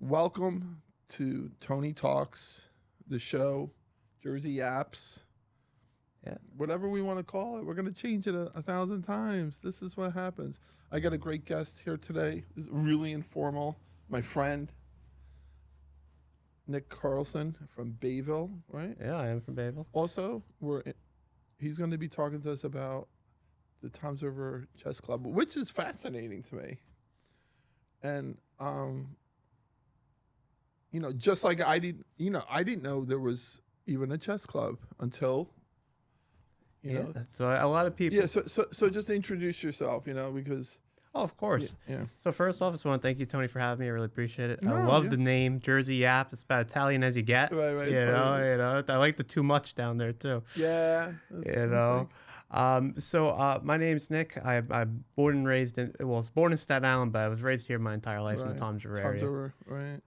Welcome to Tony Talks, the show, Jersey Yaps. Yeah. Whatever we want to call it, we're going to change it a thousand times. This is what happens. I got a great guest here today. It's really informal. My friend, Nick Carlson from Bayville, right? Yeah, I am from Bayville. Also, he's going to be talking to us about the Toms River Chess Club, which is fascinating to me. And just like I didn't know there was even a chess club until you know. So a lot of people. Yeah. So just introduce yourself, because. Oh, of course. Yeah. So first off, I just want to thank you, Tony, for having me. I really appreciate it. No, I love the name Jersey Yaps. It's about Italian as you get. Right. You know. I like the too much down there too. Yeah. My name's Nick. I'm born and raised in. Well, I was born in Staten Island, but I was raised here my entire life in the Toms River area. Toms River, right.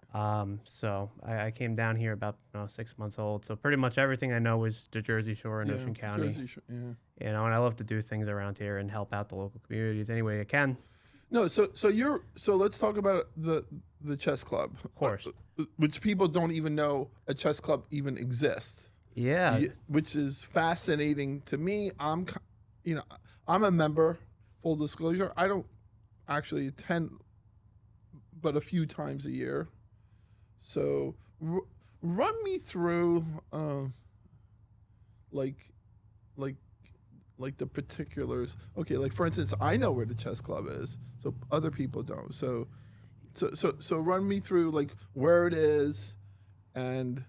So I came down here about 6 months old. So pretty much everything I know is the Jersey Shore and Ocean County. Jersey Shore, yeah. And I love to do things around here and help out the local communities any way I can. No, so let's talk about the chess club. Of course. Which people don't even know a chess club even exists. Yeah. Which is fascinating to me. I'm a member, full disclosure. I don't actually attend but a few times a year. So run me through like the particulars. Okay, like for instance, I know where the chess club is, so other people don't. So run me through like where it is, and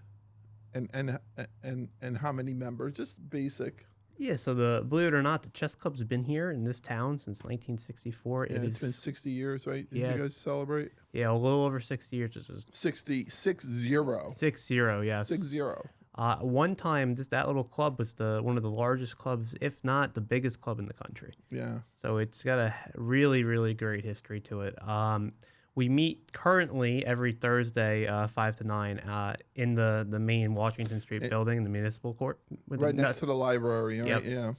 how many members. Just basic. Yeah. So believe it or not, the chess club's been here in this town since 1964. Yeah, it's been 60 years, right? Did you guys celebrate? Yeah, a little over 60 years. This is 60. 60. Yes. 60. One time, that little club was one of the largest clubs, if not the biggest club in the country. Yeah. So it's got a really, really great history to it. We meet currently every Thursday, 5 to 9, in the main Washington Street building, the municipal court. Right next to the library, right? Yep. Yeah.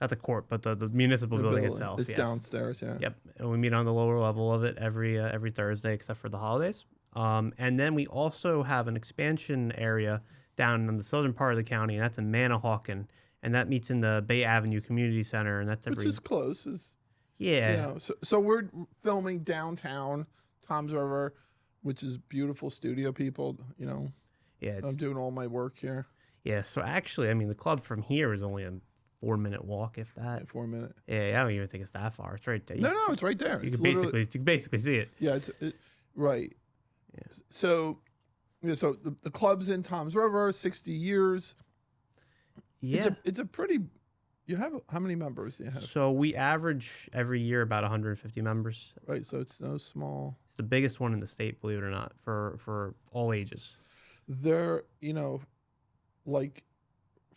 Not the court, but the municipal building itself. It's downstairs, yeah. Yep. And we meet on the lower level of it every Thursday, except for the holidays. And then we also have an expansion area down in the southern part of the county, and that's in Manahawkin, and that meets in the Bay Avenue Community Center, and that's which is close. Yeah. So we're filming downtown Toms River, which is beautiful studio people. Yeah. I'm doing all my work here. Yeah. So actually, I mean, the club from here is only a 4-minute walk, if that. 4 minute. Yeah, I don't even think it's that far. It's right there. No, it's right there. You can basically see it. Yeah, right. Yeah. So the club's in Toms River, 60 years. Yeah. It's a pretty. You have how many members do you have? So we average every year about 150 members. Right. So it's no small. It's the biggest one in the state, believe it or not, for all ages. There, like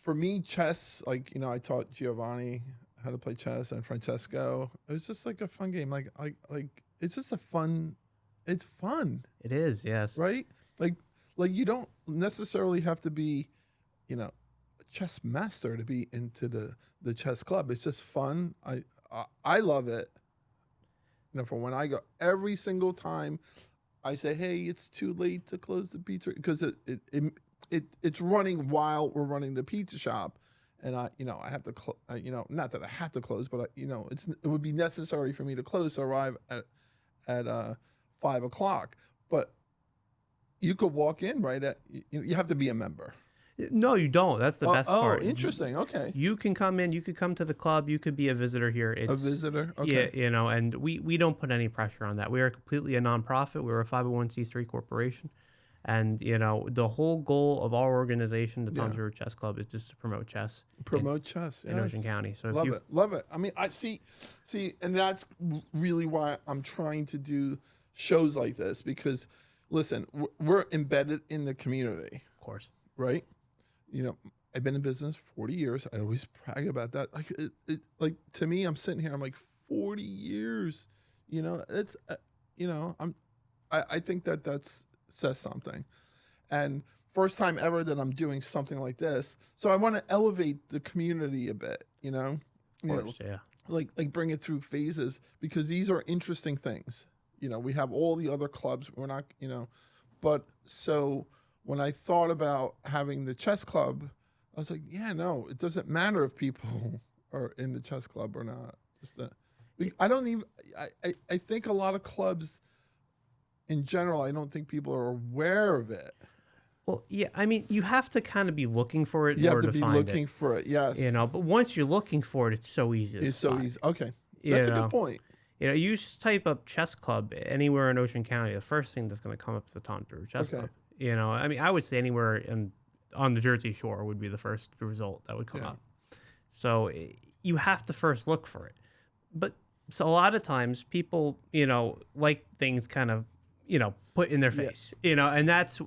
for me, chess. Like I taught Giovanni how to play chess and Francesco. It was just like a fun game. Like it's just a fun. It's fun. It is. Yes. Right. Like you don't necessarily have to be, a chess master to be into the chess club. It's just fun. I love it. From when I go, every single time I say, hey, it's too late to close the pizza, because it's running while we're running the pizza shop, and I have to not that I have to close, but it would be necessary for me to close to arrive at 5 o'clock. But you could walk in right at. You have to be a member. No, you don't. That's the best part. Oh, interesting. Okay. You can come in. You could come to the club. You could be a visitor here. A visitor? Okay. Yeah, and we don't put any pressure on that. We are completely a nonprofit. We're a 501c3 corporation. And, the whole goal of our organization, the Toms River Chess Club, is just to promote chess. Chess in Ocean County. So love it. I mean, I see, and that's really why I'm trying to do shows like this, because, listen, we're embedded in the community. Of course. Right? I've been in business 40 years. I always brag about that. Like to me, I'm sitting here, I'm like 40 years. It's I think that says something. And first time ever that I'm doing something like this. So I want to elevate the community a bit, Of course, yeah. Like bring it through phases, because these are interesting things. We have all the other clubs. We're not, But so when I thought about having the chess club, I was like, yeah, no, it doesn't matter if people are in the chess club or not. Just that I don't even. I think a lot of clubs in general, I don't think people are aware of it. Well, yeah, I mean, you have to kind of be looking for it in You have order to to be find looking it, for it. Yes, but once you're looking for it, it's so easy to it's so spot. easy. Okay, You that's a know, good point. you just type up chess club anywhere in Ocean County. The first thing that's going to come up is the Toms River Chess Okay. Club. I mean, I would say anywhere on the Jersey Shore would be the first result that would come Yeah. up. So you have to first look for it. But so a lot of times people, like things kind of, put in their Yeah. face, and that's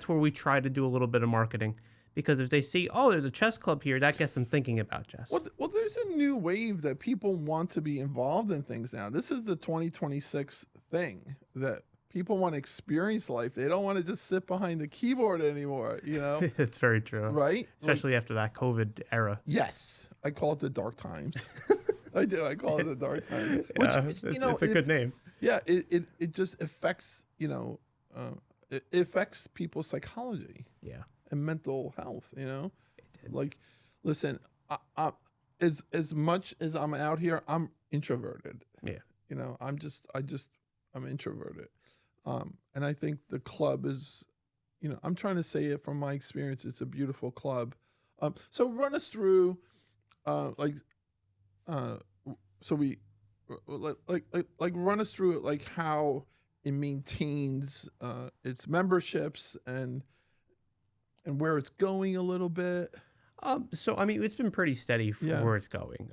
where we try to do a little bit of marketing, because if they see, oh, there's a chess club here, that gets them thinking about chess. Well, there's a new wave that people want to be involved in things now. This is the 2026 thing that people want to experience life. They don't want to just sit behind the keyboard anymore, It's very true. right? Especially after that COVID era. Yes, I call it the dark times. I do. I call it the dark times. Yeah, Which it's a good name. Yeah, it just affects it affects people's psychology Yeah. and mental health. Like, listen, as much as I'm out here, I'm introverted. Yeah. I'm introverted, and I think the club is, I'm trying to say it from my experience. It's a beautiful club. So run us through, so we like run us through it, like how it maintains its memberships and where it's going a little bit. So I mean, it's been pretty steady for Yeah. where it's going.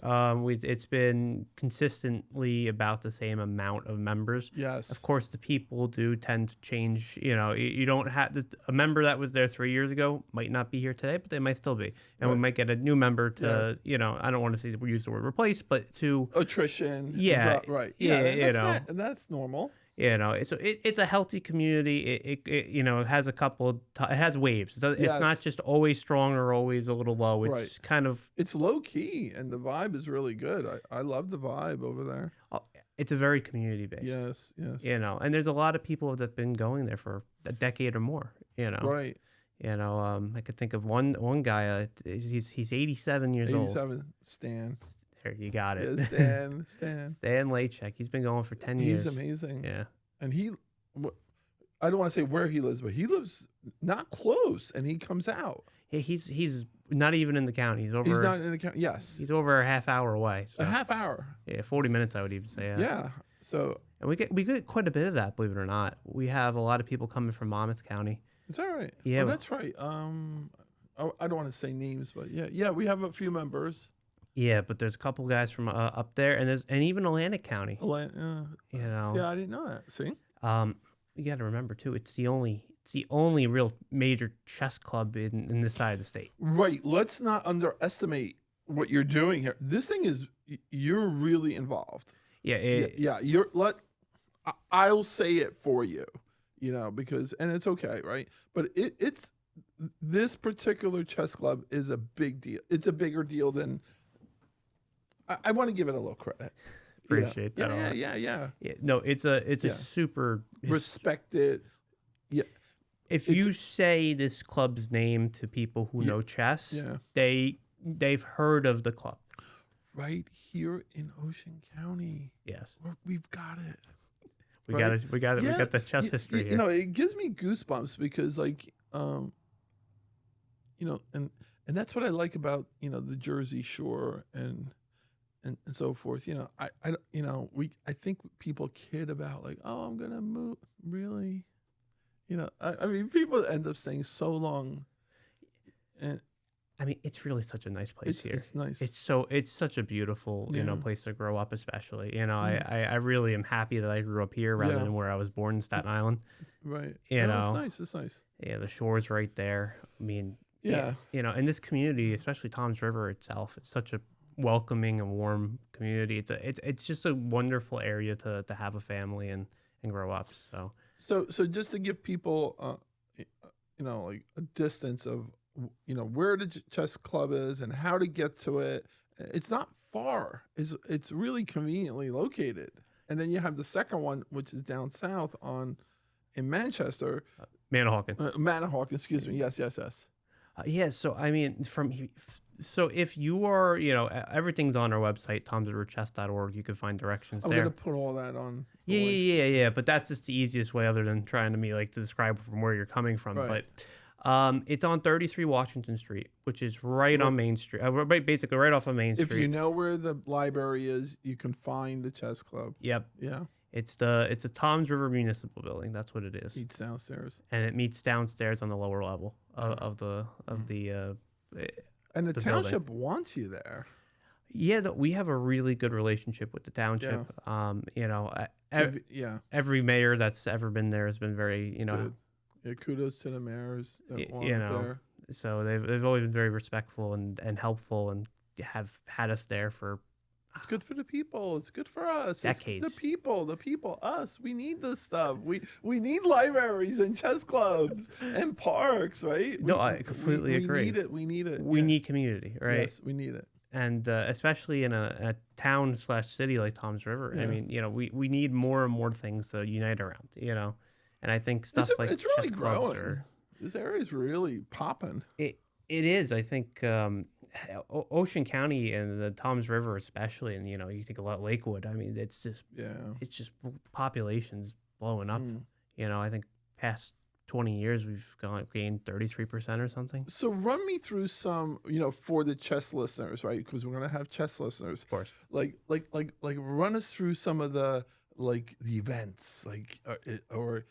It's been consistently about the same amount of members. Yes. Of course, the people do tend to change. You don't have a member that was there 3 years ago might not be here today, but they might still be, and we Right. might get a new member to. I don't want to say we use the word replace, but to Attrition. Yeah, Right. yeah, And that's normal. so it's a healthy community. It has a couple. It has waves. It's not Yes. just always strong or always a little low. It's Right. kind of. It's low key, and the vibe is really good. I love the vibe over there. It's a very community based. Yes. Yes. And there's a lot of people that've been going there for a decade or more. Right. I could think of one guy. He's 87 years old. 87. Stan. There, you got it. Yeah, Stan. Stan Lachek. He's been going for 10 years. He's amazing. Yeah. And I don't want to say where he lives, but he lives not close, and he comes out. He's not even in the county. He's not in the county. Yes. He's over a half hour away. So. A half hour. Yeah, 40 minutes, I would even say. Yeah. So And we get quite a bit of that, believe it or not. We have a lot of people coming from Monmouth County. it's all right. Yeah. Oh, that's right. I don't want to say names, but yeah, we have a few members. Yeah, but there's a couple guys from up there, and even Atlantic County. Yeah, I didn't know that. See, you got to remember too, it's the only real major chess club in this side of the state. right? Let's not underestimate what you're doing here. This thing is you're really involved. Yeah, I'll say it for you, because it's okay, right? But it's this particular chess club is a big deal. It's a bigger deal than. I want to give it a little credit. Appreciate that. Yeah. No, it's a super Respected. Yeah. If you say this club's name to people who know chess, they've heard of the club. Right here in Ocean County. Yes. We've got it. We got it. We got the chess history here. It gives me goosebumps because and that's what I like about, the Jersey Shore and so forth. I think people kid about like, oh, I'm going to move. Really? I mean, people end up staying so long. And I mean, it's really such a nice place here. It's nice. It's such a beautiful, place to grow up, especially. I really am happy that I grew up here rather than where I was born in Staten Island. Right. It's nice. It's nice. Yeah, the shore's right there. I mean, yeah. And this community, especially Toms River itself, it's such a welcoming and warm community. It's just a wonderful area to have a family and grow up. So just to give people, like a distance of, where the chess club is and how to get to it. It's not far. It's really conveniently located. And then you have the second one, which is down south on in Manchester, Manahawkin. Manahawkin. Excuse me. Yes. Yeah, so I mean, so if you are, everything's on our website, tomsriverchess.org. You can find directions I'm there. gonna put all that on. Yeah. But that's just the easiest way, other than trying to to describe from where you're coming from. Right. But it's on 33 Washington Street, which is right on Main Street, basically right off of Main Street. If you know where the library is, you can find the chess club. Yep. Yeah. It's a Toms River Municipal Building. That's what it is. Meets downstairs. And it meets downstairs on the lower level of the And the township building. wants you there. Yeah, we have a really good relationship with the township. Yeah. Every mayor that's ever been there has been very, Good. Yeah, kudos to the mayors that want you it know, there. so they've always been very respectful and helpful, and have had us there for It's good for the people. It's good for us. decades. It's the people, us. We need this stuff. We need libraries and chess clubs and parks, right? No, I completely agree. We need it. We need community, right? Yes, we need it. And especially in a town/city like Toms River. Yeah. I mean, we need more and more things to unite around, And I think stuff like it's really chess clubs growing. This area is really popping. It is. I think Ocean County and the Toms River especially, and you think about Lakewood. I mean, it's just population's blowing up. I think past 20 years we've gained 33% or something. So run me through some, for the chess listeners, right? Because we're gonna have chess listeners. Of course. Like run us through some of the events, or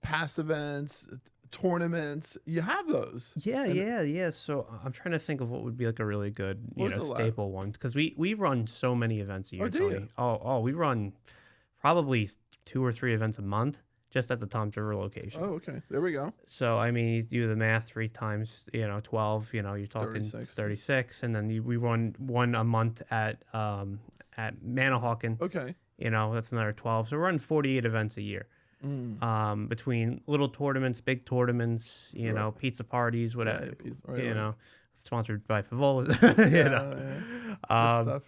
past events, tournaments. You have those. Yeah. So I'm trying to think of what would be like a really good, staple one, because we run so many events a year. Do Tony. you? Oh, we run probably 2 or 3 events a month just at the Toms River location. Oh, okay. There we go. So I mean, you do the math, 3 times 12. You're talking 36, and then we run one a month at Manahawkin. Okay. That's another 12. So we're running 48 events a year. Between little tournaments, big tournaments, pizza parties, whatever, Right. Sponsored by Favola, Good stuff.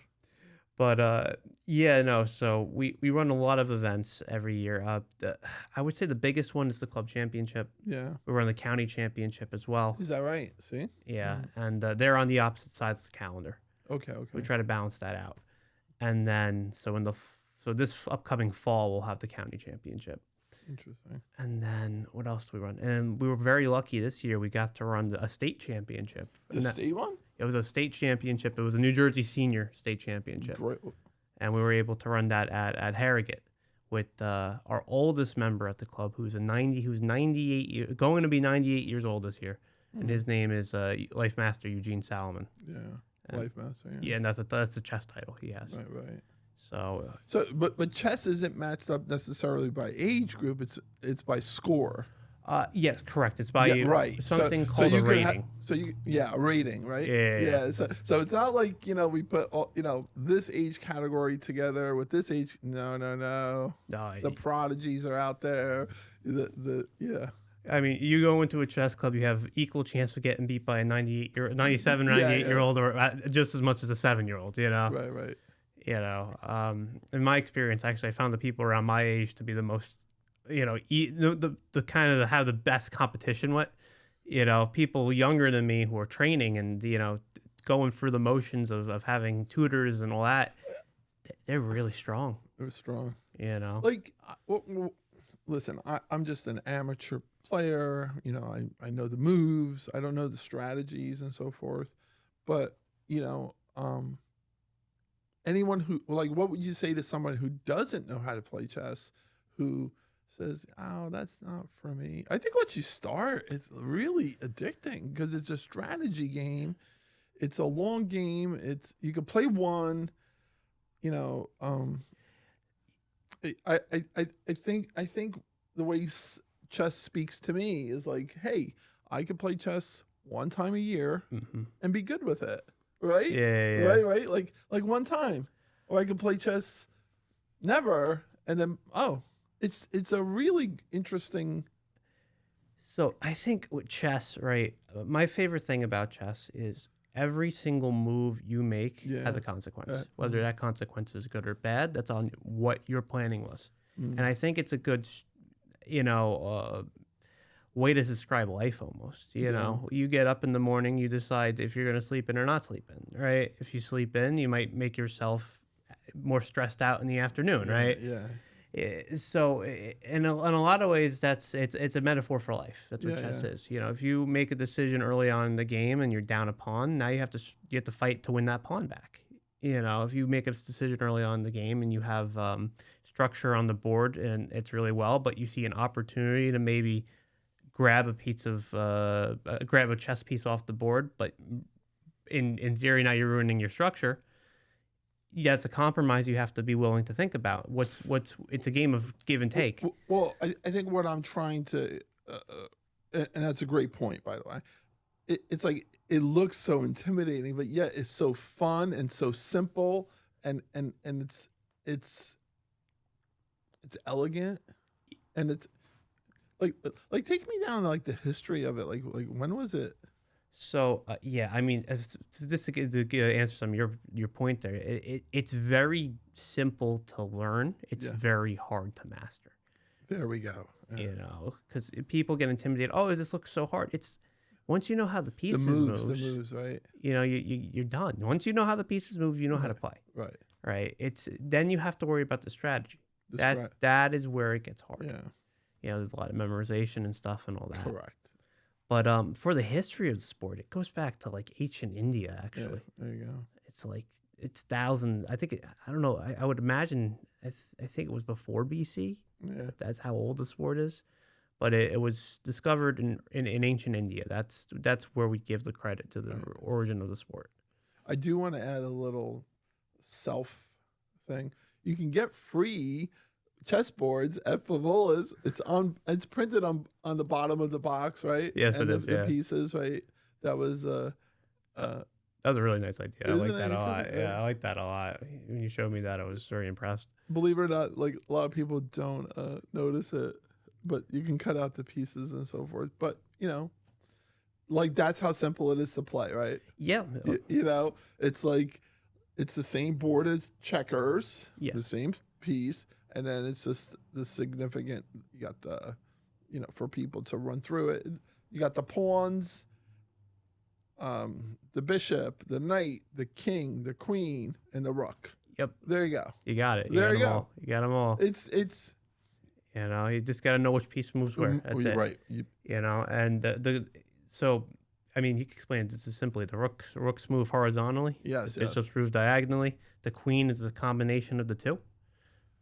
But so we run a lot of events every year. I would say the biggest one is the club championship. Yeah. We run the county championship as well. Is that right? See? Yeah, and they're on the opposite sides of the calendar. Okay. We try to balance that out, and then so this upcoming fall we'll have the county championship. Interesting. And then what else do we run? And we were very lucky this year. We got to run a state championship. The state one? It was a state championship. It was a New Jersey senior state championship. Great. And we were able to run that at Harrogate with our oldest member at the club, who's 98 going to be 98 years old this year. And his name is Life Master Eugene Salomon. Yeah. Life Master. Yeah, and that's the chess title he has. Right. So but chess isn't matched up necessarily by age group. It's by score. Yes, correct. It's by something called a rating. A rating, right? Yeah. So it's not like we put all, this age category together with this age. No. The prodigies are out there. I mean, you go into a chess club, you have equal chance of getting beat by a 97, 98-year-old, or just as much as a 7-year-old. Right. In my experience, actually, I found the people around my age to be the most, the kind of have the best competition with, people younger than me who are training and, going through the motions of having tutors and all that. They're really strong. They're strong. Listen, I'm just an amateur player. I know the moves. I don't know the strategies and so forth. But, anyone who, what would you say to someone who doesn't know how to play chess, who says, "Oh, that's not for me"? I think once you start, it's really addicting because it's a strategy game. It's a long game. You can play one. I think the way chess speaks to me is like, hey, I could play chess one time a year and be good with it. Right? Yeah. Right. Like one time, or I could play chess never, and then it's a really interesting. So I think with chess, right? My favorite thing about chess is every single move you make has a consequence. Whether that consequence is good or bad, that's on what your planning was. And I think it's a good. way to describe life almost. You get up in the morning, you decide if you're going to sleep in or not sleep in, right? If you sleep in, you might make yourself more stressed out in the afternoon, right? Yeah. So in a lot of ways, it's a metaphor for life. That's what chess is. If you make a decision early on in the game and you're down a pawn, now you have to fight to win that pawn back. If you make a decision early on in the game and you have structure on the board and it's really well, but you see an opportunity to maybe grab a chess piece off the board, but in theory now you're ruining your structure. Yeah, it's a compromise you have to be willing to think about. It's a game of give and take. Well, I think what I'm trying to, and that's a great point, by the way. It's like it looks so intimidating, but yet it's so fun and so simple, and it's elegant, and it's like take me down like the history of it. Like when was it? So I mean, just to answer some of your point there, it's very simple to learn. It's very hard to master. There we go. Yeah. Because people get intimidated. Oh, this looks so hard. It's once you know how the pieces the moves, right? You're done. Once you know how the pieces move, you know how to play. Right. Right. Then you have to worry about the strategy. That is where it gets hard. Yeah. There's a lot of memorization and stuff and all that. Correct. But for the history of the sport, it goes back to like ancient India, actually. Yeah, there you go. It's thousands. I think, I don't know. I would imagine, I think it was before BC. Yeah. That's how old the sport is. But it was discovered in ancient India. That's where we give the credit to the origin of the sport. I do want to add a little self thing. You can get free chessboards at Favola's. It's printed on the bottom of the box, right? Yes, and it is. The pieces, right? That was that was a really nice idea. I like that a lot. Cool? Yeah, I like that a lot. When you showed me that, I was very impressed. Believe it or not, like a lot of people don't notice it, but you can cut out the pieces and so forth. But like that's how simple it is to play, right? Yeah. It's like it's the same board as checkers, yes. The same piece, and then it's just the significant. You got the, for people to run through it. You got the pawns, the bishop, the knight, the king, the queen, and the rook. Yep. There you go. You got it. There you go. You got them all. It's. You just got to know which piece moves where. That's it. Right. And so, I mean, you can explain it just simply. The rooks move horizontally. Yes. The bishops move diagonally. The queen is the combination of the two.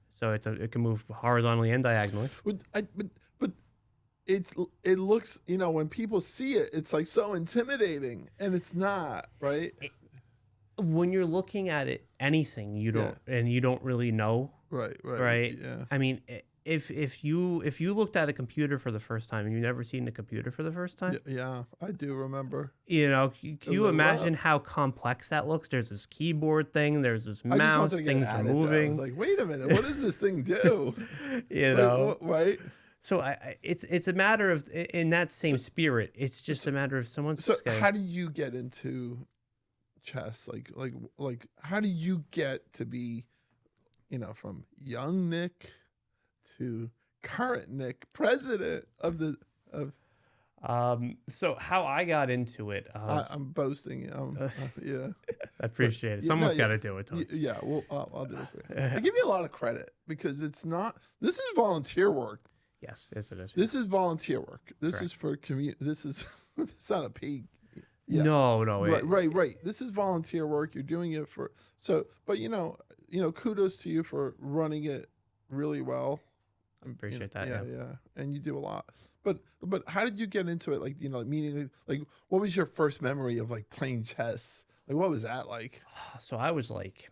So it can move horizontally and diagonally. But it looks, when people see it, it's like so intimidating, and it's not, right? When you're looking at it, anything you don't really know. Right. Yeah. I mean, if you looked at a computer for the first time and you've never seen a computer for the first time, yeah, I do remember. Can you imagine how complex that looks? There's this keyboard thing, there's this mouse, things are moving. I was like, wait a minute, what does this thing do? Right? So it's a matter of, in that same spirit, it's just a matter of someone's. So how do you get into chess? Like how do you get to be, from young Nick to current Nick, president of so how I got into it, I'm boasting. Yeah. I appreciate it. Someone's got to do it, Tom. Yeah, well, I'll do it for you. I give you a lot of credit because this is volunteer work. Yes, it is. This is volunteer work. This Correct. is for community. It's not a paid. Yeah. No. Right. This is volunteer work. You're doing it but kudos to you for running it really well. I appreciate that. Yeah. And you do a lot. But how did you get into it? Like, meaning like what was your first memory of like playing chess? Like what was that like? So I was like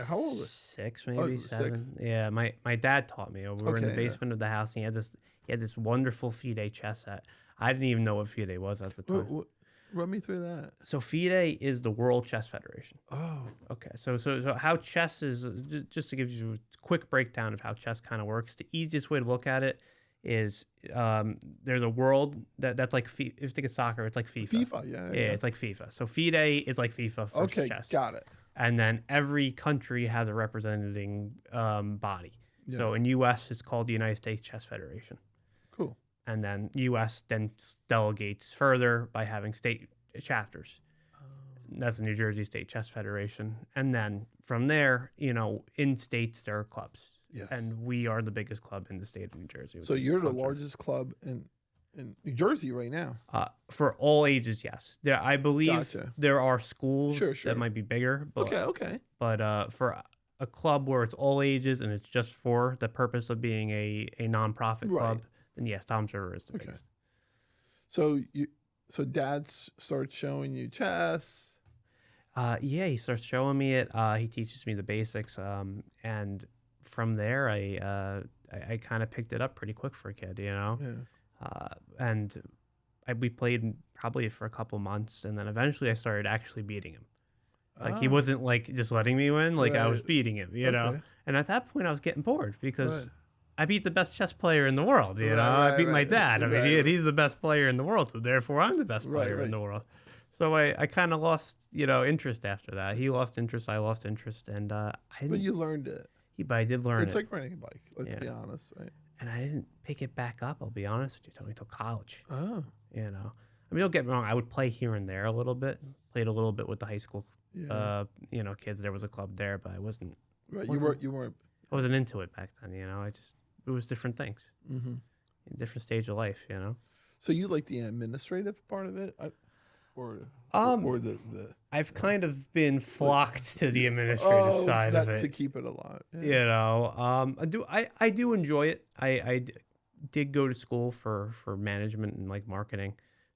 how old? 6, maybe 7. 6. Yeah, my dad taught me. We were in the basement of the house, and he had this wonderful FIDE chess set. I didn't even know what FIDE was at the time. Run me through that. So FIDE is the World Chess Federation. Oh. Okay. So how chess is, just to give you a quick breakdown of how chess kind of works, the easiest way to look at it is there's a world that's like, if you think of soccer, it's like FIFA. FIFA, yeah. It's like FIFA. So FIDE is like FIFA for chess. Okay, got it. And then every country has a representing body. Yeah. So in U.S., it's called the United States Chess Federation. and then U.S. then delegates further by having state chapters. That's the New Jersey State Chess Federation. And then from there, in states, there are clubs. Yes. And we are the biggest club in the state of New Jersey. So you're the largest club in New Jersey right now? For all ages, yes. I believe there are schools Sure. that might be bigger. But, okay. But for a club where it's all ages and it's just for the purpose of being a nonprofit club, then yes, Toms River is the biggest. So Dad starts showing you chess. Yeah, he starts showing me it. He teaches me the basics, and from there, I kind of picked it up pretty quick for a kid, Yeah. And we played probably for a couple months, and then eventually I started actually beating him. Like he wasn't like just letting me win, like I was beating him, you know. And at that point, I was getting bored because I beat the best chess player in the world. You know, I beat my dad. I mean, he's the best player in the world, so therefore I'm the best player in the world. So I kind of lost, interest after that. He lost interest, I lost interest, and But you learned it. But I did learn it. It's like riding a bike. Let's be honest, right? And I didn't pick it back up. I'll be honest with you, Tony, until college. Oh. I mean, don't get me wrong. I would play here and there a little bit. Played a little bit with the high school, kids. There was a club there, but I wasn't. Right. You weren't. I wasn't into it back then. It was different things. Mm-hmm. Different stage of life. So you like the administrative part of it, or the I've kind of been flocked to the administrative side of it to keep it alive. I do enjoy it. I did go to school for management and like marketing,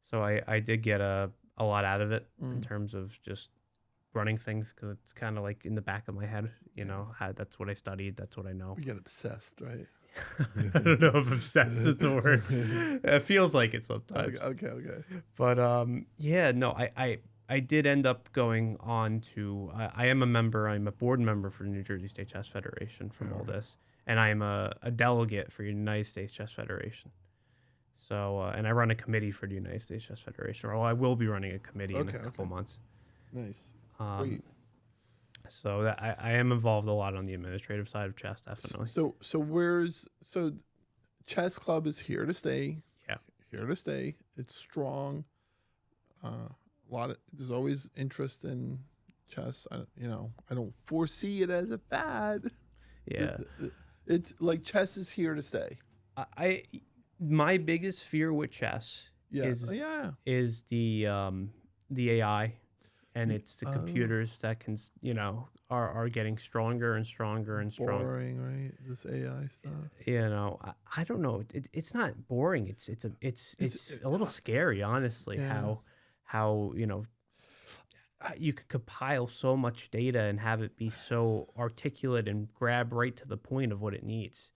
so I did get a lot out of it in terms of just running things, because it's kind of like in the back of my head. That's what I studied. That's what I know. We get obsessed, right? I don't know if obsessed is the word. It feels like it sometimes. Okay. But I did end up going on to. I am a member. I'm a board member for the New Jersey State Chess Federation from all this, and I am a delegate for the United States Chess Federation. So, and I run a committee for the United States Chess Federation. Or I will be running a committee in a couple months. Nice. Great. So that I am involved a lot on the administrative side of chess, definitely. So chess club is here to stay. Yeah, here to stay. It's strong. There's always interest in chess. I don't foresee it as a fad. Yeah, it's like chess is here to stay. My biggest fear with chess is the AI. And it's the computers that can, are getting stronger and stronger and stronger. Boring, right? This AI stuff. I don't know. It's not boring. It's a little scary, honestly. Yeah. How you could compile so much data and have it be so articulate and grab right to the point of what it needs.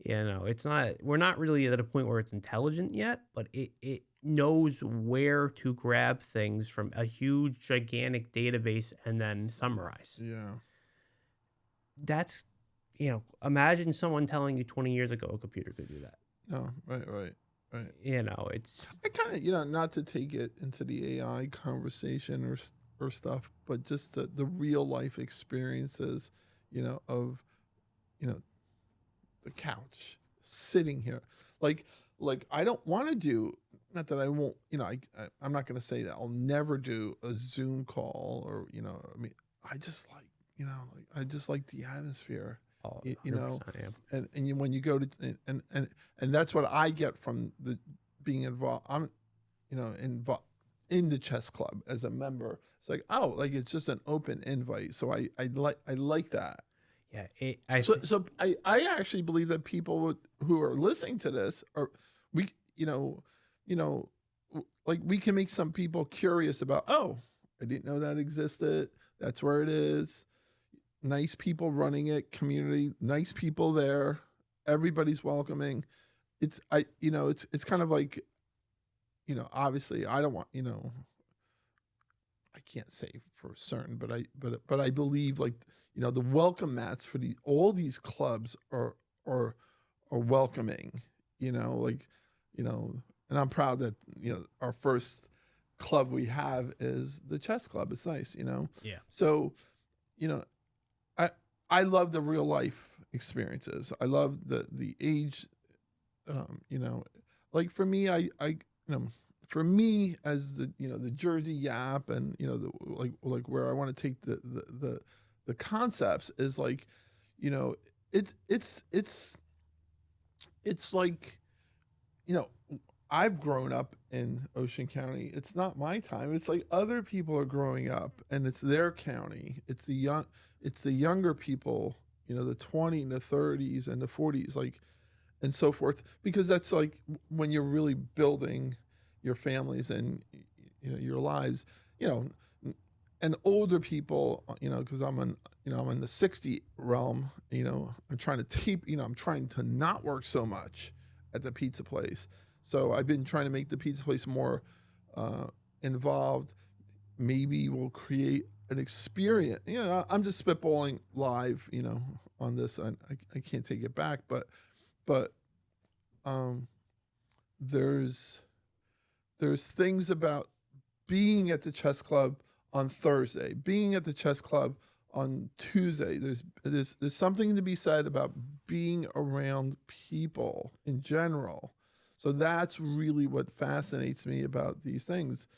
It's not. We're not really at a point where it's intelligent yet, but it knows where to grab things from a huge, gigantic database and then summarize. Yeah. That's, imagine someone telling you 20 years ago a computer could do that. No, right. It's... I kind of, not to take it into the AI conversation or stuff, but just the real life experiences, of, the couch, sitting here. Like I don't want to do... Not that I won't, I'm not going to say that I'll never do a Zoom call or, I just like, I just like the atmosphere, and when you go to, and that's what I get from the being involved. I'm, involved in the chess club as a member. It's like, it's just an open invite. So I like that. Yeah. I actually believe that people who are listening to this we can make some people curious about, I didn't know that existed. That's where it is. Nice people running it, community, nice people there. Everybody's welcoming. It's kind of like, obviously I don't want, I can't say for certain, but I believe the welcome mats for all these clubs are welcoming, and I'm proud that, our first club we have is the chess club. It's nice, Yeah. So, I love the real life experiences. I love the age, like for me, for me as the Jersey Yap, and like where I want to take the concepts is like, you know, it's like, you know, I've grown up in Ocean County. It's not my time. It's like other people are growing up, and it's their county. It's the younger people, the 20 and the 30s and the 40s, like, and so forth. Because that's like when you're really building your families and your lives. And older people, because I'm in the 60 realm. I'm trying to I'm trying to not work so much at the pizza place. So I've been trying to make the pizza place more involved. Maybe we'll create an experience. I'm just spitballing live, on this. I can't take it back, but there's things about being at the chess club on Thursday, being at the chess club on Tuesday. There's something to be said about being around people in general. So that's really what fascinates me about these things,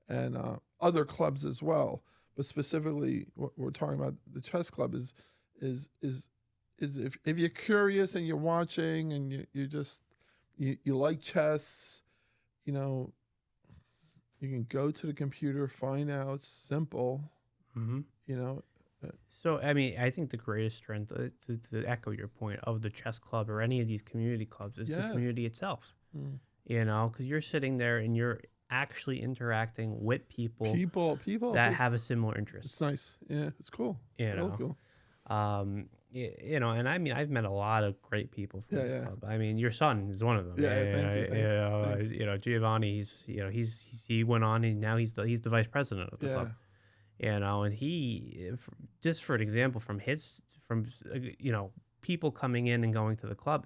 and other clubs as well. But specifically, what we're talking about, the chess club is if you're curious and you're watching and you like chess, you can go to the computer, find out. It's simple, So, I mean, I think the greatest strength, to echo your point, of the chess club or any of these community clubs is the community itself. Because you're sitting there and you're actually interacting with people that have a similar interest. It's nice. Yeah, it's cool. Cool. And I mean, I've met a lot of great people from this club. I mean, your son is one of them. Thank you. Giovanni, he went on, and now he's the vice president of the club. And he, just for an example, from people coming in and going to the club,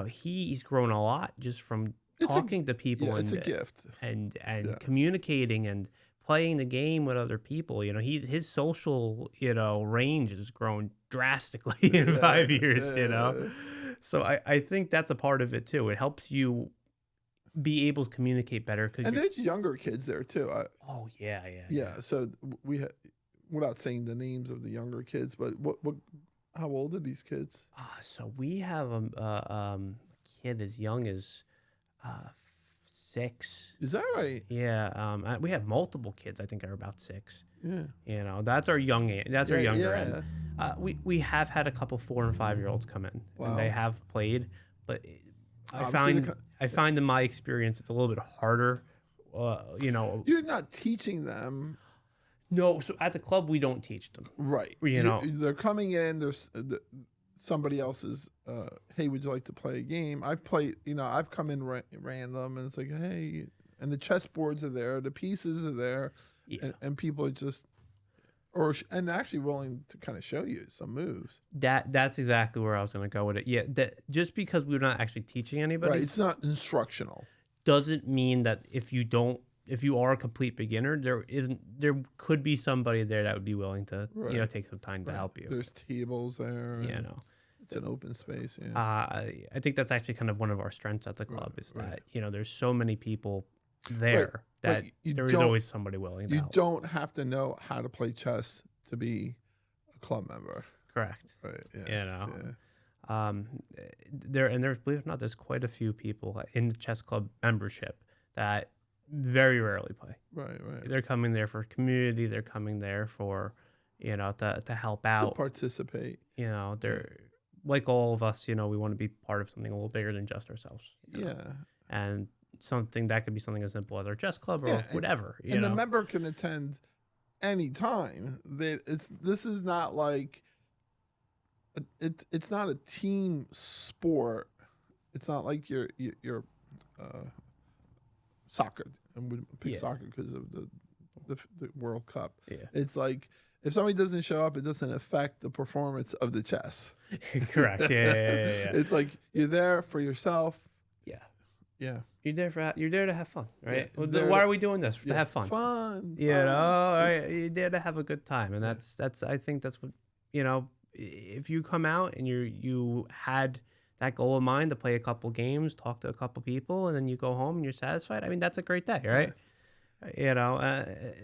he's grown a lot just from talking to people. Yeah, it's a gift. And communicating and playing the game with other people. His social, range has grown drastically in 5 years, So I think that's a part of it too. It helps you be able to communicate better. And there's younger kids there too. Yeah. So we had, without saying the names of the younger kids, but how old are these kids? So we have a kid as young as 6. Is that right? Yeah. We have multiple kids. I think are about 6. Yeah. That's our young age. That's our younger end. We have had a couple 4 and 5 year olds come in, and they have played, but I find in my experience it's a little bit harder. You're not teaching them. No, so at the club we don't teach them. Right. They're coming in. There's somebody else's. Hey, would you like to play a game? I've played. I've come in random, and it's like, hey, and the chessboards are there, the pieces are there, and people are just, and actually willing to kind of show you some moves. That's exactly where I was going to go with it. Yeah, just because we're not actually teaching anybody, right? It's not instructional. Doesn't mean that if you are a complete beginner, there could be somebody there that would be willing to take some time to help you. There's tables there. It's an open space. Yeah. I think that's actually kind of one of our strengths at the club is that there's so many people there that there is always somebody willing to help. You don't have to know how to play chess to be a club member. Correct. Right. There's, believe it or not, there's quite a few people in the chess club membership that very rarely play. Right. They're coming there for community. They're coming there for, to help out. To participate. They're like all of us, we want to be part of something a little bigger than just ourselves. And something that could be something as simple as our chess club or whatever. And the member can attend any time. This is not like it's not a team sport. It's not like your soccer, and we pick soccer because of the World Cup. It's like if somebody doesn't show up, it doesn't affect the performance of the chess. Correct. Yeah. It's like you're there for yourself. Yeah. You're there to have fun, right? Why are we doing this? To have fun. You're there to have a good time, and that's I think that's what if you come out and you had that goal of mine to play a couple games, talk to a couple people, and then you go home and you're satisfied. I mean, that's a great day, right? You know,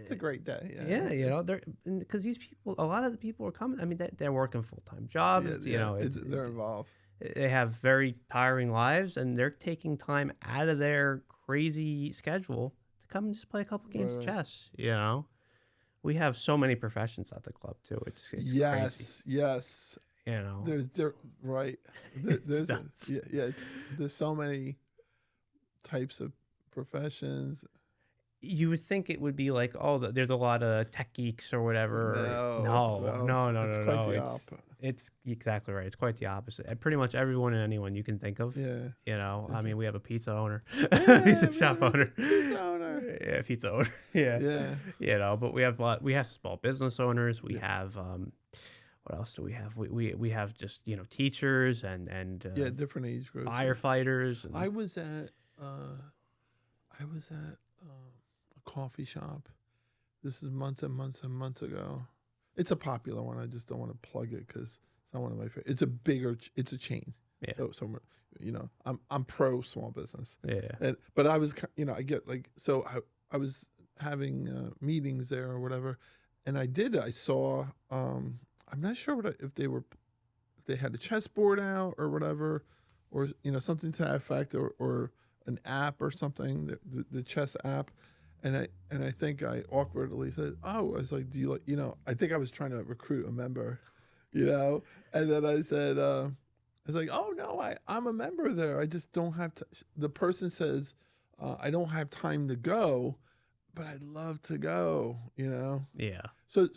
It's a great day. yeah, you know, they're because these people, a lot of the people are coming. I mean, they're working full-time jobs. You know, they're involved. they have very tiring lives, and they're taking time out of their crazy schedule to come and just play a couple games of chess. You know, we have so many professions at the club too. It's crazy. Yes. You know, There's right. There's there's so many types of professions. you would think it would be like, oh, there's a lot of tech geeks or whatever. No. It's quite the opposite. It's exactly right. It's quite the opposite. And pretty much everyone and anyone you can think of. Yeah. You know, I mean, we have a pizza owner, Yeah, pizza shop owner. Pizza owner. Yeah, pizza owner. Yeah. Yeah. You know, but we have small business owners. We have what else do we have? We have just, you know, teachers and different age groups. firefighters. And, I was at a coffee shop. This is months and months and months ago. It's a popular one. I just don't want to plug it because it's not one of my favorites. It's a chain. Yeah. So you know, I'm pro small business. Yeah. But I was, you know, I get like, so I was having meetings there or whatever, and I saw, I'm not sure if they had a chessboard out or whatever, or, you know, something to that effect, or an app or something, the chess app. And I think I awkwardly said, oh, I was like, do you like, you know, I think I was trying to recruit a member, you know? And then I said, I was like, oh no, I'm a member there. I just don't have to. The person says, I don't have time to go, but I'd love to go, you know? Yeah. So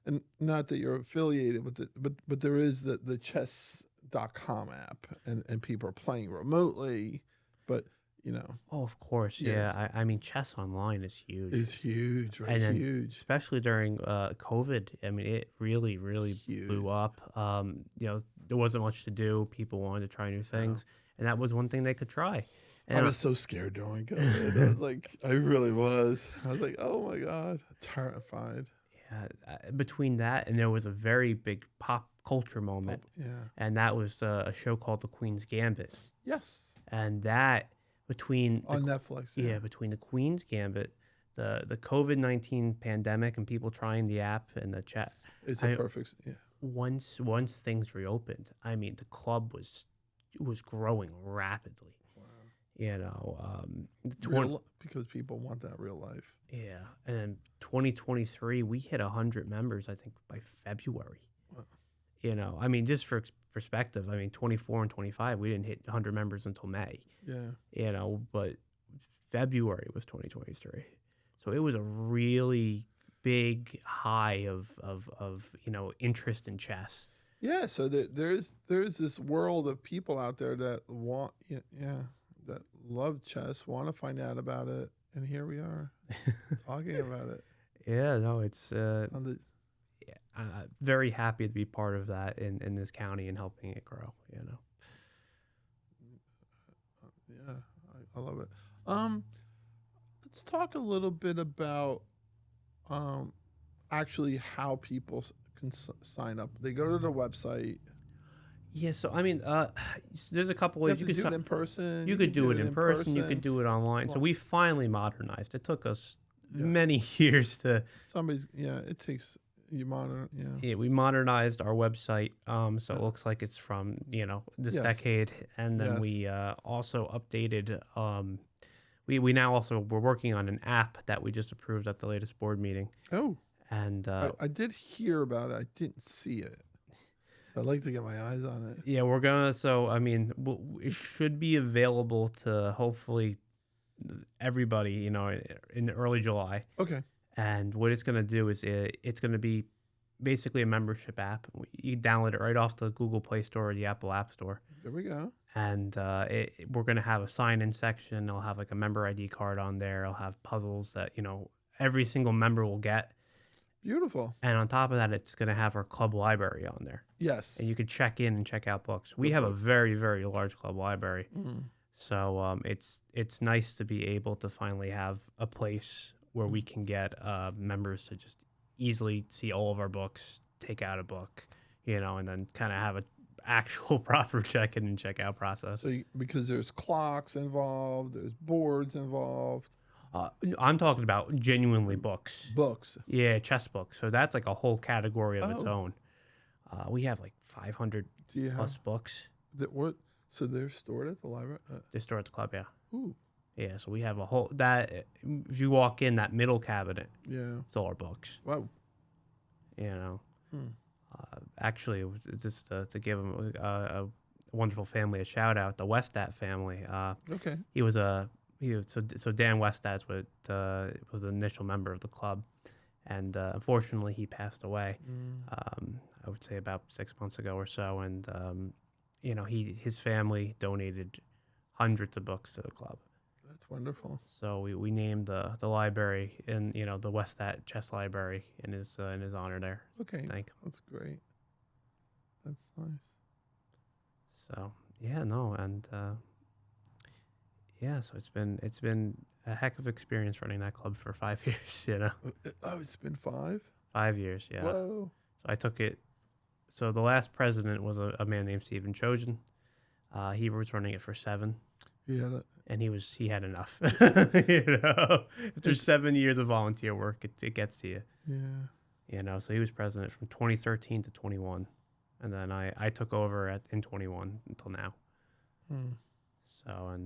and not that you're affiliated with it, but there is the chess.com app, and people are playing remotely, but, you know. Oh, of course. Yeah. I mean, chess online is huge. It's huge, right? And It's then, huge. especially during COVID. I mean, it really, really blew up. You know, there wasn't much to do. People wanted to try new things, and that was one thing they could try. And I was so scared during COVID. I was like, I really was. I was like, oh my God, terrified. Yeah, between that and there was a very big pop culture moment, and that was a show called The Queen's Gambit. Yes. And that between on Netflix. Yeah, between The Queen's Gambit, the COVID-19 pandemic, and people trying the app and the chat. It's a perfect. Yeah. Once things reopened, I mean, the club was growing rapidly. Wow. You know, because people want that real life. Yeah, and then 2023, we hit 100 members, I think, by February. Wow. You know, I mean, just for perspective, I mean, 24 and 25, we didn't hit 100 members until May. Yeah. You know, but February was 2023. So it was a really big high of you know, interest in chess. Yeah, so there's this world of people out there that that love chess, want to find out about it, and here we are talking about it. Yeah, no, it's very happy to be part of that in this county and helping it grow, you know. Yeah, I love it. Let's talk a little bit about actually how people can sign up. They go to the website. Yeah, so I mean, there's a couple ways you could do it in person. You could do it in person. You could do it online. So we finally modernized. It took us many years to. It takes you monitor. Yeah, we modernized our website, so it looks like it's from, you know, this decade, and then we also updated. We now also we're working on an app that we just approved at the latest board meeting. Oh, and I did hear about it. I didn't see it. I'd like to get my eyes on it. Yeah, we're gonna. So I mean, it should be available to hopefully everybody, you know, in early July. Okay. And what it's gonna do is it's gonna be basically a membership app. You download it right off the Google Play Store or the Apple App Store. There we go. And we're gonna have a sign-in section. I'll have like a member ID card on there. I'll have puzzles that, you know, every single member will get. Beautiful. And on top of that, it's going to have our club library on there. Yes. And you can check in and check out books. We have a very, very large club library. Mm. So it's nice to be able to finally have a place where we can get members to just easily see all of our books, take out a book, you know, and then kind of have actual proper check-in and check-out process. So because there's clocks involved, there's boards involved, I'm talking about genuinely books. books. Yeah, chess books. So that's like a whole category of its Oh. own. We have like 500 Do you plus have books. what? So they're stored at the library. They store at the club, yeah. Ooh, Yeah, so we have a whole that. If you walk in that middle cabinet, yeah. it's all our books. Wow. You know, Hmm. actually, it was just to give them a wonderful family a shout out, the Westat family. Okay. So Dan Westat was the initial member of the club, and unfortunately he passed away. I would say about 6 months ago or so, and his family donated hundreds of books to the club. That's wonderful. So we named the library in the Westat Chess Library in his honor there. Okay. Thank him. That's great. That's nice. So yeah, no, and yeah, so it's been a heck of experience running that club for 5 years. Oh, it's been 5? 5 years, yeah. Whoa. So I took it. So the last president was a man named Stephen Chojan. He was running it for 7, Yeah. and he had enough. After 7 years of volunteer work, it gets to you. Yeah. So he was president from 2013 to 21, and then I took over in 21 until now. So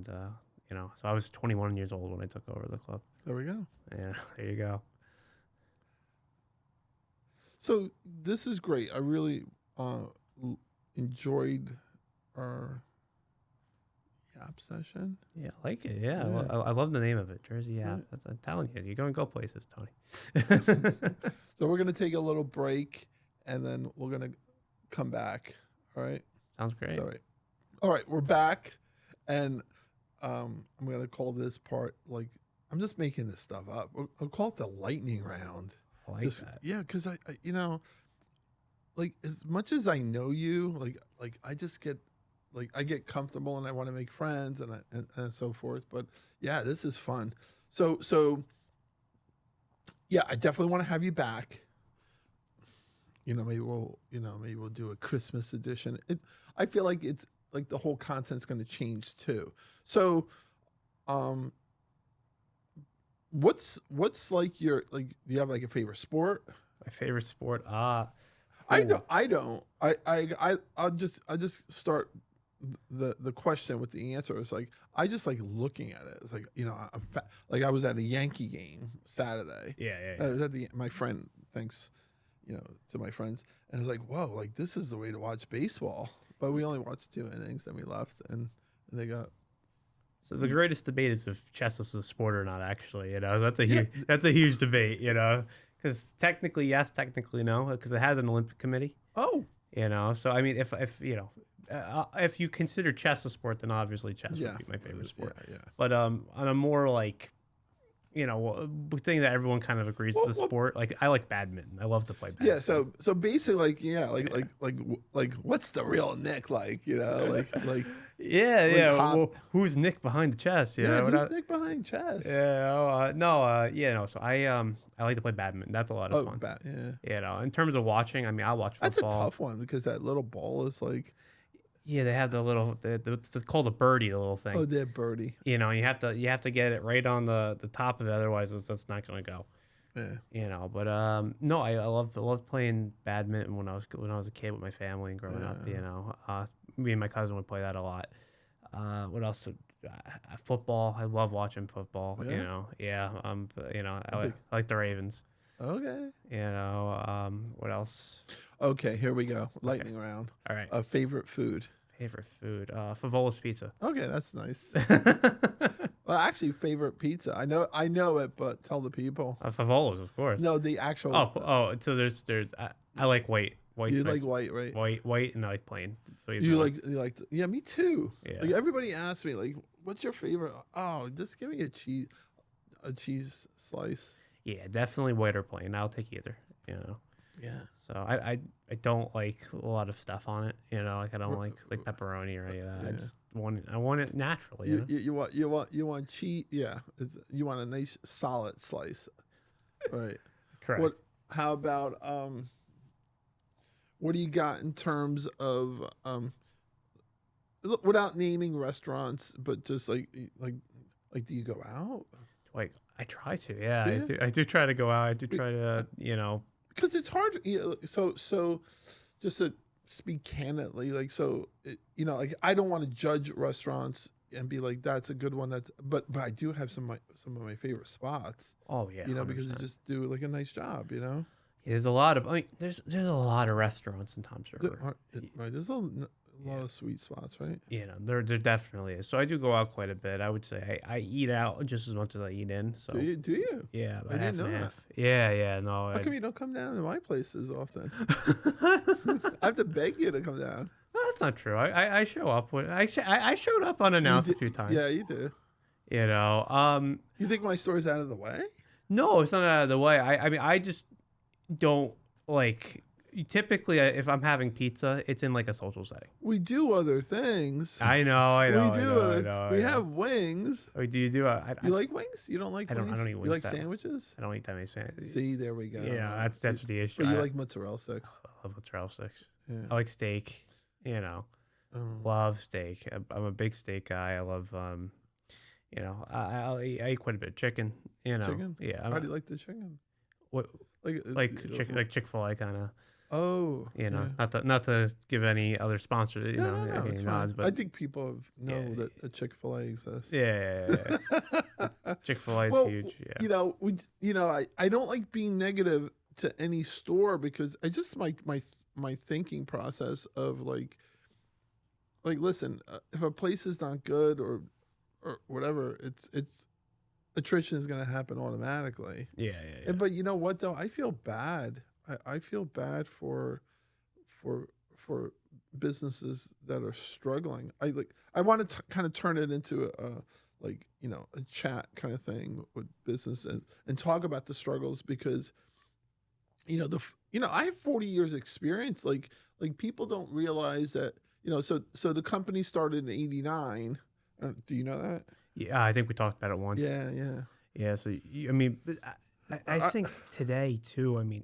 so I was 21 years old when I took over the club. There we go. Yeah, there you go. So this is great. I really enjoyed our Yap session. Yeah, I like it. Yeah, Yeah. I love the name of it, Jersey Yap. I'm telling you, you're going to go places, Tony. So we're going to take a little break, and then we're going to come back. All right? Sounds great. All right, we're back, and I'm going to call this part, like, I'm just making this stuff up. I'll call it the lightning round. I like that. Yeah, because I like, as much as I know you, like I just get, like, I get comfortable and I want to make friends and so forth. But yeah, this is fun. So yeah, I definitely want to have you back. Maybe we'll do a Christmas edition. I feel like it's like the whole content's going to change too. So, what's like your, like, do you have like a favorite sport? My favorite sport? I don't. I'll just start the question with the answer. It's like, I just like looking at it. It's like, like I was at a Yankee game Saturday. Yeah. I was at my friend, thanks, to my friends, and it's like, whoa, like this is the way to watch baseball. But we only watched 2 innings, then we left, and they got. So the greatest debate is if chess is a sport or not. Actually, that's a huge debate. Because technically yes, technically no, because it has an Olympic committee. Oh. So I mean, if you consider chess a sport, then obviously chess would be my favorite sport. Yeah. But on a more like, thing that everyone kind of agrees is a sport. Like I like badminton. I love to play badminton. Yeah. So basically, like what's the real Nick like? Well, who's Nick behind the chess? Who's Nick behind chess? So I like to play badminton. That's a lot of fun. In terms of watching, I mean, I watch football. That's a tough one because that little ball is like. Yeah, they have the little. It's called a birdie, the little thing. Oh, they're birdie. You have to get it right on the top of it, otherwise it's not going to go. Yeah. But no, I loved playing badminton when I was a kid with my family and growing up. Me and my cousin would play that a lot. What else? Football. I love watching football. Yeah? I like the Ravens. Okay. What else? Okay, here we go. Lightning round. All right. Favorite food. Favorite food. Favola's pizza. Okay, that's nice. Well, actually, favorite pizza. I know it, but tell the people. Favola's, of course. No, the actual. Oh. So there's. I like white. You like white, right? White, and I like plain. So you like. Yeah, me too. Yeah. Like everybody asks me, like, what's your favorite? Oh, just give me a cheese slice. Yeah, definitely white or plain. I'll take either. Yeah. So I don't like a lot of stuff on it. Like I don't like pepperoni or any of that. Yeah. I want it naturally. You want cheese. Yeah. You want a nice solid slice. Right. Correct. How about what do you got in terms of without naming restaurants, but just like do you go out? Like I try to, yeah, Do you? I do try to go out. I do Be- try to, Because it's hard. So just to speak candidly, like like I don't want to judge restaurants and be like that's a good one. But I do have some of my favorite spots. oh yeah, Because you 100%. just do like a nice job. There's a lot of, there's a lot of restaurants in Toms There River. right, there's a lot of sweet spots, right? There definitely is. So I do go out quite a bit. I would say I eat out just as much as I eat in. So Do you? Do you? yeah, I about half didn't and know that. half. Yeah, no. How come you don't come down to my place as often? I have to beg you to come down. No, that's not true. I show up when I showed up unannounced a few times. Yeah, you do. You think my store's out of the way? No, it's not out of the way. I mean, I just don't like. Typically, if I'm having pizza, it's in like a social setting. We do other things. I know. We do. We have wings. Oh, do you do? You like wings? You don't like wings? I don't eat wings. You like sandwiches? I don't eat that many sandwiches. See, there we go. Yeah, that's the issue. But you like mozzarella sticks? I love mozzarella sticks. Yeah. I like steak. Love steak. I'm a big steak guy. I love I eat quite a bit of chicken. Chicken? Yeah. How do you like the chicken? What like Chick-fil-A kind of. Oh, not to give any other sponsors, No, any it's nods, fine. but I think people know that a Chick-fil-A exists. yeah. Chick-fil-A is huge. Yeah. I don't like being negative to any store because I just my thinking process of like listen, if a place is not good or whatever, it's attrition is going to happen automatically. Yeah. But you know what though, I feel bad. I feel bad for businesses that are struggling. I want to kind of turn it into a chat kind of thing with business and talk about the struggles because I have 40 years experience. Like people don't realize that so the company started in '89. Do you know that? Yeah, I think we talked about it once. Yeah. So I mean, I think today too. I mean,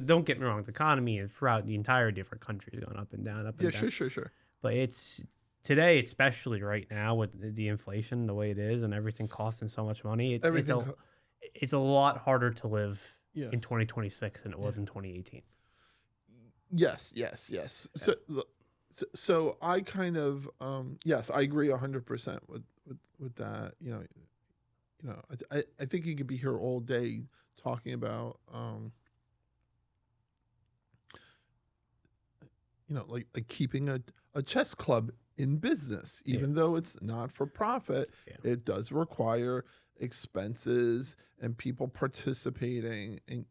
don't get me wrong. The economy and throughout the entire different country is going up and down, Yeah, sure. But it's today, especially right now with the inflation the way it is and everything costing so much money. It's a lot harder to live in 2026 than it was in 2018. Yes. So I kind of yes, I agree 100% with that. I think you could be here all day talking about like keeping a chess club in business, even though it's not for profit. It does require expenses and people participating, and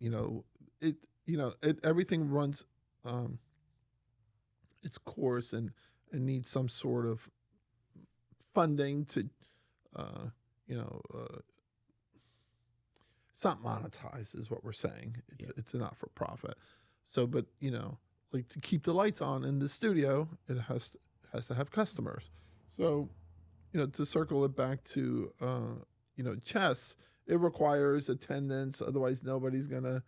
everything runs its course and needs some sort of funding to it's not monetized is what we're saying. It's a not for profit. So, but like to keep the lights on in the studio, it has to have customers. So, to circle it back to chess, it requires attendance. Otherwise, nobody's gonna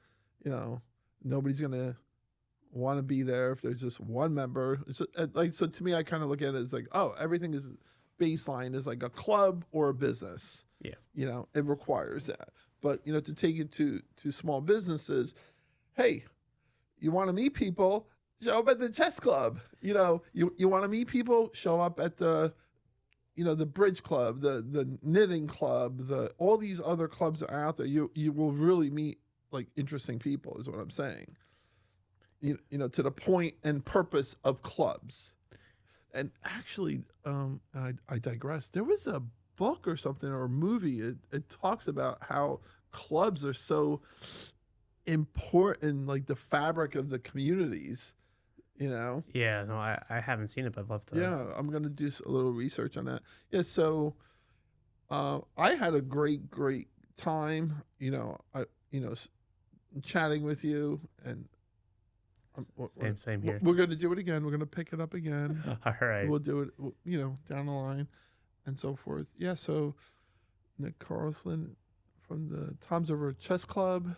want to be there if there's just one member. So to me, I kind of look at it as like, oh, everything is baseline is like a club or a business. Yeah. It requires that. But to take it to small businesses, hey, you want to meet people, show up at the chess club. You want to meet people, show up at the the bridge club, the knitting club, all these other clubs that are out there. You will really meet like interesting people is what I'm saying. To the point and purpose of clubs. And actually, I digress. There was a book or something or a movie. It talks about how clubs are so important, like the fabric of the communities. Yeah, no, I haven't seen it, but I'd love to. Yeah, I'm gonna do a little research on that. Yeah, so I had a great time. Chatting with you and. Same here. We're going to do it again. We're going to pick it up again. All right. We'll do it, down the line and so forth. Yeah, so Nick Carlson from the Toms River Chess Club.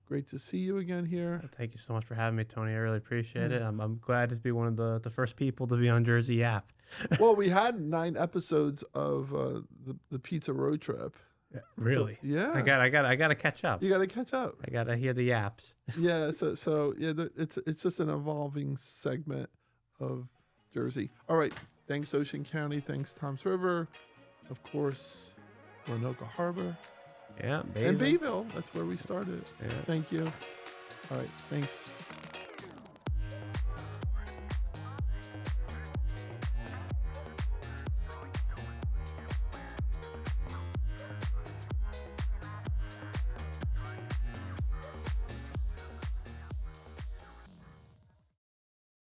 Great to see you again here. Thank you so much for having me, Tony. I really appreciate it. I'm glad to be one of the first people to be on Jersey Yap. Well, we had 9 episodes of the pizza road trip. Really? So, yeah. I got to catch up. You got to catch up. I got to hear the Yaps. Yeah. So yeah, it's just an evolving segment of Jersey. All right. Thanks, Ocean County. Thanks, Toms River. Of course, Roanoke Harbor. Yeah, And Bayville. That's where we started. Yeah. Thank you. All right. Thanks.